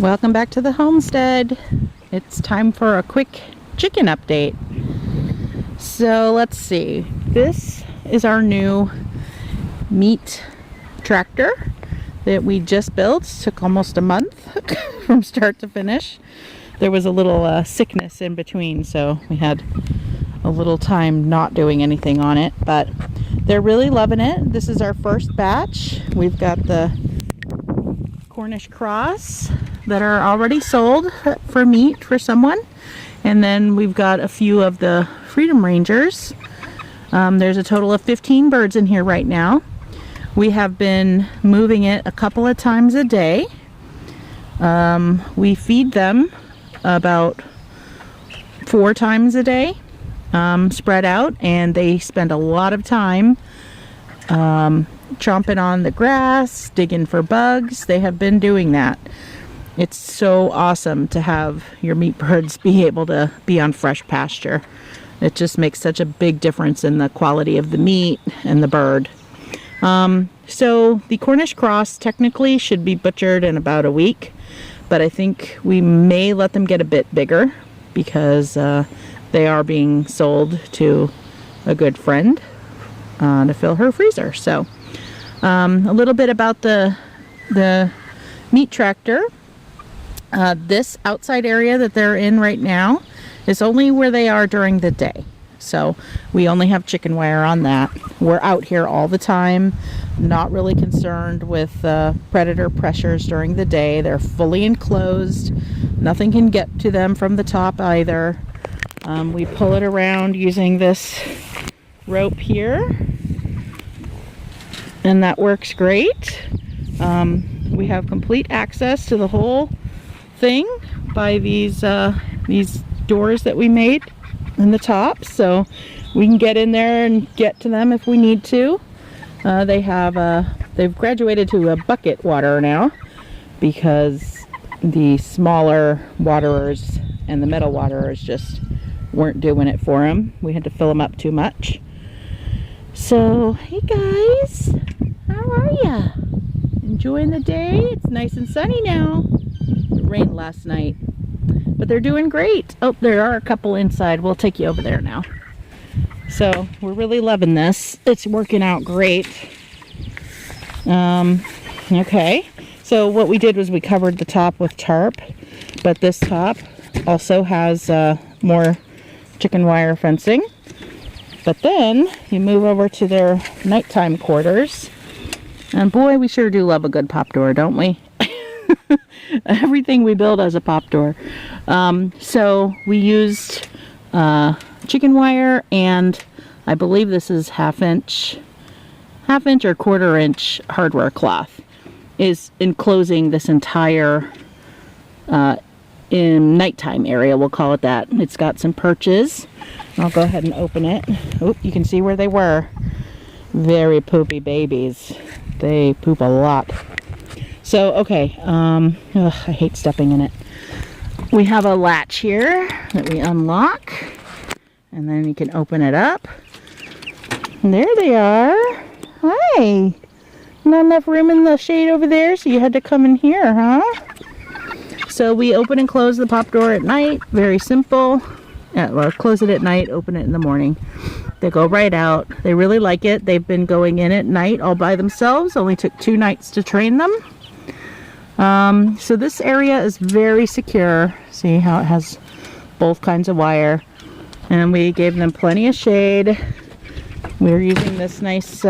Welcome back to the homestead. It's time for a quick chicken update. So let's see. This is our new meat tractor that we just built. It took almost a month from start to finish. There was a little sickness in between, so we had a little time not doing anything on it, but they're really loving it. This is our first batch. We've got the Cornish cross that are already sold for meat for someone, and then we've got a few of the Freedom Rangers. There's a total of 15 birds in here right now. We have been moving it a couple of times a day. We feed them about 4 times a day, spread out, and they spend a lot of time chomping on the grass, digging for bugs. They have been doing that. It's so awesome to have your meat birds be able to be on fresh pasture. It just makes such a big difference in the quality of the meat and the bird. So the Cornish cross technically should be butchered in about a week, but I think we may let them get a bit bigger because they are being sold to a good friend to fill her freezer. So a little bit about the meat tractor. This outside area that they're in right now is only where they are during the day. So we only have chicken wire on that. We're out here all the time, not really concerned with predator pressures during the day. They're fully enclosed. Nothing can get to them from the top either. We pull it around using this rope here, and that works great. We have complete access to the whole thing by these doors that we made in the top, so we can get in there and get to them if we need to. They've graduated to a bucket water now because the smaller waterers and the metal waterers just weren't doing it for them. We had to fill them up too much. So hey guys, how are ya? Enjoying the day? It's nice and sunny now. It rained last night, but they're doing great. Oh, there are a couple inside. We'll take you over there now. So we're really loving this. It's working out great. Okay, so what we did was we covered the top with tarp, but this top also has more chicken wire fencing. But then you move over to their nighttime quarters, and boy, we sure do love a good pop door, don't we? Everything we build has a pop door. So we used chicken wire, and I believe this is half inch or 1/4 inch hardware cloth is enclosing this entire in nighttime area, we'll call it that. It's got some perches. I'll go ahead and open it. Oh, you can see where they were. Very poopy babies. They poop a lot. So, okay, I hate stepping in it. We have a latch here that we unlock, and then you can open it up. And there they are. Hi. Not enough room in the shade over there, so you had to come in here, huh? So we open and close the pop door at night. Very simple. Well, close it at night, open it in the morning. They go right out. They really like it. They've been going in at night all by themselves. Only took 2 nights to train them. So this area is very secure. See how it has both kinds of wire. And we gave them plenty of shade. We're using this nice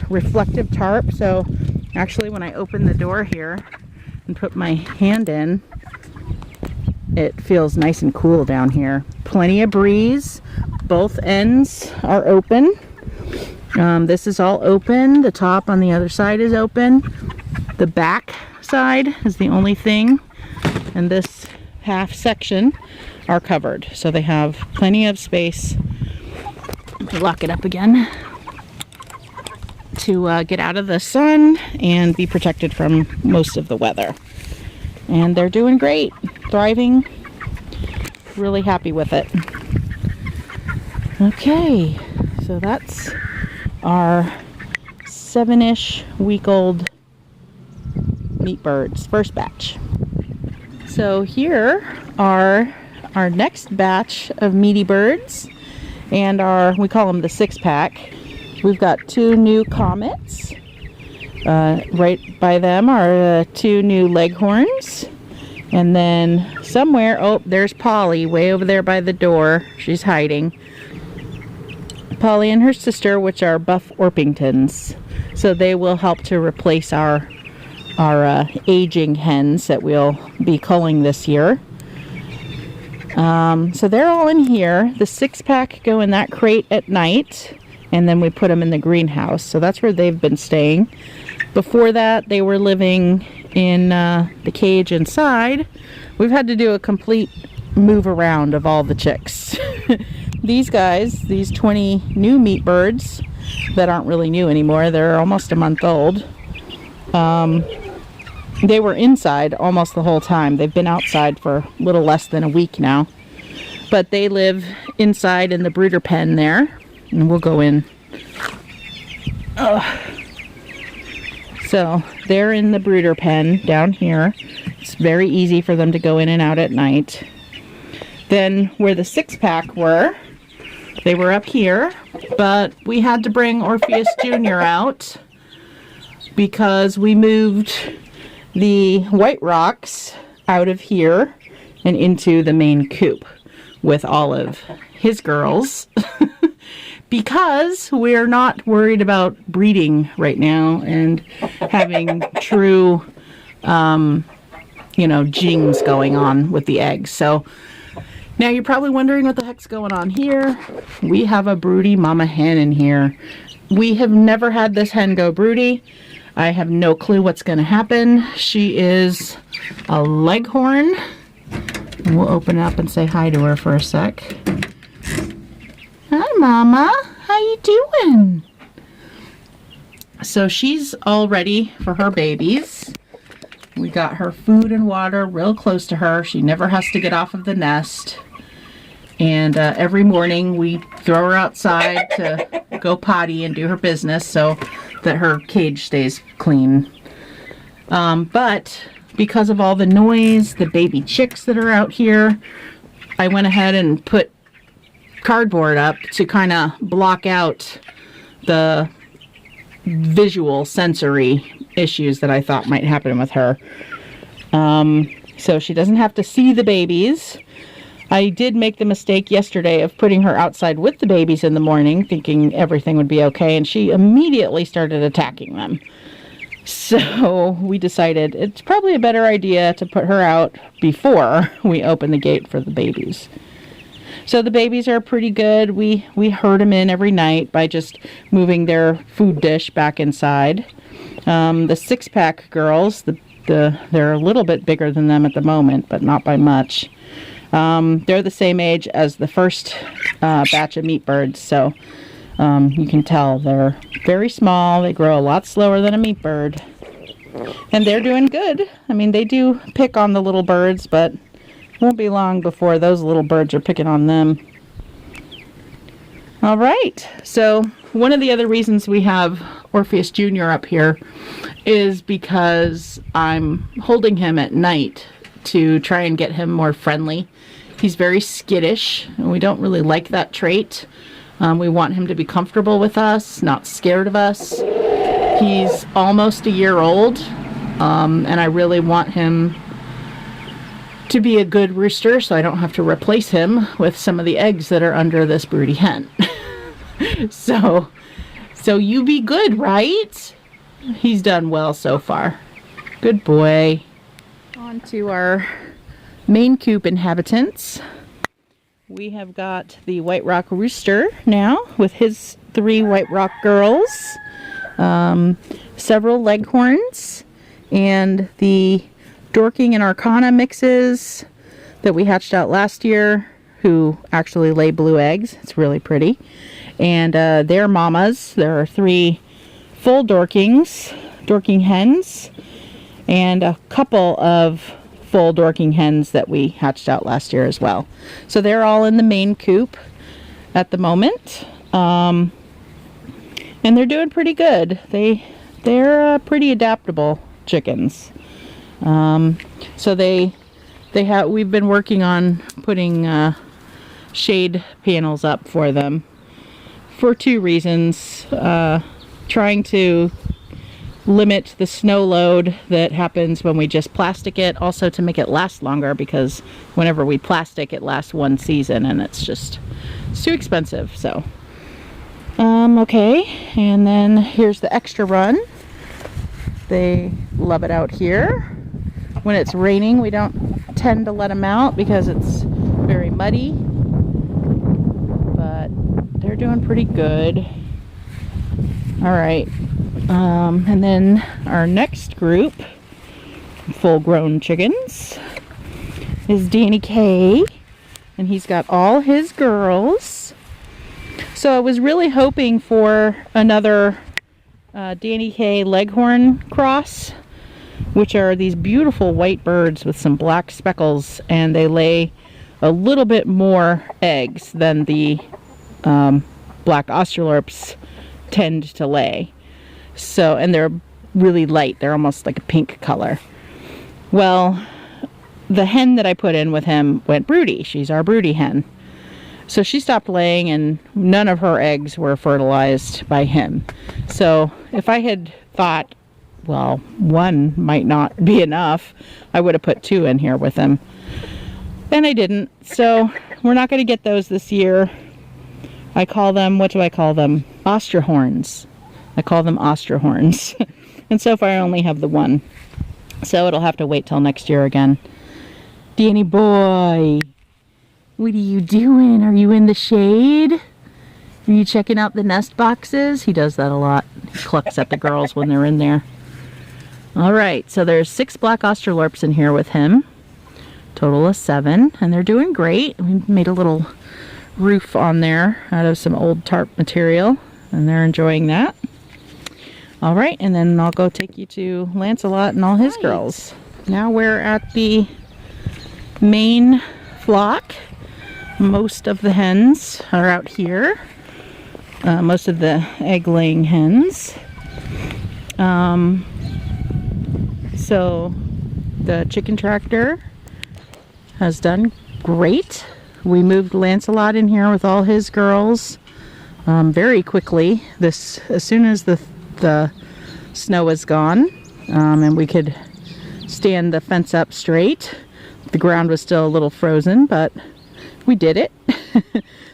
reflective tarp. So actually when I open the door here and put my hand in, it feels nice and cool down here. Plenty of breeze. Both ends are open. This is all open. The top on the other side is open. The back side is the only thing, and this half section are covered. So they have plenty of space. Lock it up again to get out of the sun and be protected from most of the weather. And they're doing great, thriving, really happy with it. Okay, so that's our 7-ish week old meat birds, first batch. So here are our next batch of meaty birds, and we call them the 6-pack. We've got 2 new comets. Right by them are 2 new leghorns. And then somewhere, oh, there's Polly way over there by the door. She's hiding. Polly and her sister, which are buff Orpingtons. So they will help to replace our aging hens that we'll be culling this year. So they're all in here. The 6-pack go in that crate at night, and then we put them in the greenhouse. So that's where they've been staying. Before that, they were living in the cage inside. We've had to do a complete move around of all the chicks. These guys, these 20 new meat birds that aren't really new anymore, they're almost a month old. They were inside almost the whole time. They've been outside for a little less than a week now. But they live inside in the brooder pen there. And we'll go in. So they're in the brooder pen down here. It's very easy for them to go in and out at night. Then where the 6-pack were, they were up here. But we had to bring Orpheus Jr. out because we moved the white rocks out of here and into the main coop with all of his girls because we're not worried about breeding right now and having true jings going on with the eggs. So now you're probably wondering what the heck's going on here. We have a broody mama hen in here. We have never had this hen go broody. I have no clue what's going to happen. She is a leghorn. And we'll open it up and say hi to her for a sec. Hi, Mama. How you doing? So she's all ready for her babies. We got her food and water real close to her. She never has to get off of the nest. And every morning we throw her outside to go potty and do her business so that her cage stays clean. But because of all the noise, the baby chicks that are out here, I went ahead and put cardboard up to kind of block out the visual sensory issues that I thought might happen with her. So she doesn't have to see the babies. I did make the mistake yesterday of putting her outside with the babies in the morning, thinking everything would be okay, and she immediately started attacking them. So we decided it's probably a better idea to put her out before we open the gate for the babies. So the babies are pretty good. We herd them in every night by just moving their food dish back inside. The 6-pack girls, they're a little bit bigger than them at the moment, but not by much. They're the same age as the first batch of meat birds, so you can tell they're very small. They grow a lot slower than a meat bird. And they're doing good. I mean, they do pick on the little birds, but it won't be long before those little birds are picking on them. All right, so one of the other reasons we have Orpheus Jr. up here is because I'm holding him at night to try and get him more friendly. He's very skittish, and we don't really like that trait. We want him to be comfortable with us, not scared of us. He's almost a year old, and I really want him to be a good rooster so I don't have to replace him with some of the eggs that are under this broody hen. So you be good, right? He's done well so far. Good boy. On to our main coop inhabitants. We have got the White Rock Rooster now with his 3 White Rock girls, several Leghorns, and the Dorking and Arcana mixes that we hatched out last year, who actually lay blue eggs. It's really pretty. And their mamas. There are 3 full Dorking hens, and a couple of full Dorking hens that we hatched out last year as well. So they're all in the main coop at the moment, and they're doing pretty good. They're pretty adaptable chickens. So they We've been working on putting shade panels up for them for 2 reasons. Trying to limit the snow load that happens when we just plastic it, also to make it last longer, because whenever we plastic it lasts 1 season and it's too expensive. So okay, and then here's the extra run. They love it out here. When it's raining, we don't tend to let them out because it's very muddy, but they're doing pretty good. All right, and then our next group, full-grown chickens, is Danny K, and he's got all his girls. So I was really hoping for another Danny K Leghorn cross, which are these beautiful white birds with some black speckles, and they lay a little bit more eggs than the black Australorps tend to lay. So, and they're really light. They're almost like a pink color. Well, the hen that I put in with him went broody. She's our broody hen. So she stopped laying, and none of her eggs were fertilized by him. So if I had thought, well, 1 might not be enough, I would have put 2 in here with him. And I didn't. So we're not going to get those this year. I call them, what do I call them? Ostrahorns. I call them Ostrahorns. And so far I only have the 1. So it'll have to wait till next year again. Danny boy, what are you doing? Are you in the shade? Are you checking out the nest boxes? He does that a lot. He clucks at the girls when they're in there. All right, so there's 6 black Australorps in here with him. Total of 7, and they're doing great. We made a little roof on there out of some old tarp material, and they're enjoying that. All right, and then I'll go take you to Lancelot and all his girls. Now we're at the main flock. Most of the hens are out here. Most of the egg-laying hens. So the chicken tractor has done great. We moved Lancelot in here with all his girls very quickly. As soon as the snow is gone, and we could stand the fence up straight. The ground was still a little frozen, but we did it.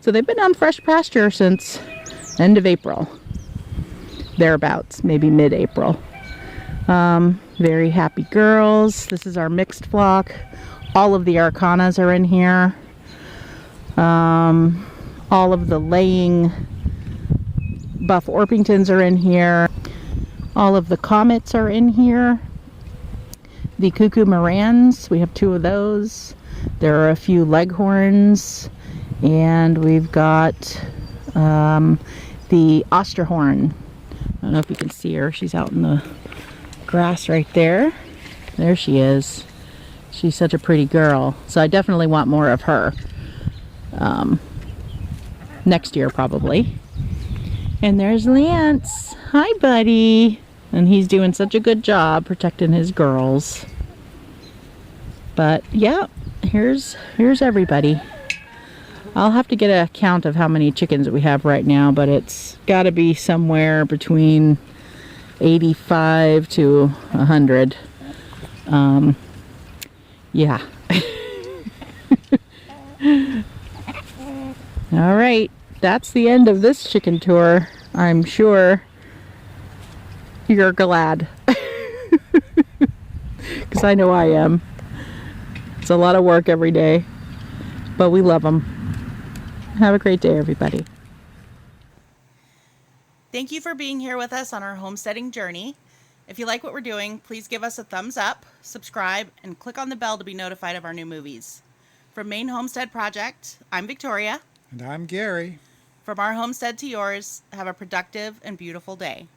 So they've been on fresh pasture since end of April, thereabouts, maybe mid-April. Very happy girls. This is our mixed flock. All of the Arcanas are in here. All of the laying Buff Orpingtons are in here. All of the Comets are in here. The Cuckoo Morans, we have 2 of those. There are a few Leghorns, and we've got the Ostrahorn. I don't know if you can see her. She's out in the grass right there. There she is. She's such a pretty girl. So I definitely want more of her. Next year, probably. And there's Lance. Hi, buddy. And he's doing such a good job protecting his girls. But yeah, here's everybody. I'll have to get a count of how many chickens we have right now, but it's got to be somewhere between 85 to 100. Yeah. All right, that's the end of this chicken tour. I'm sure you're glad. Because I know I am. It's a lot of work every day, but we love them. Have a great day, everybody. Thank you for being here with us on our homesteading journey. If you like what we're doing, please give us a thumbs up, subscribe, and click on the bell to be notified of our new movies. From Maine.Homestead.Project, I'm Victoria. And I'm Gary. From our homestead to yours, have a productive and beautiful day.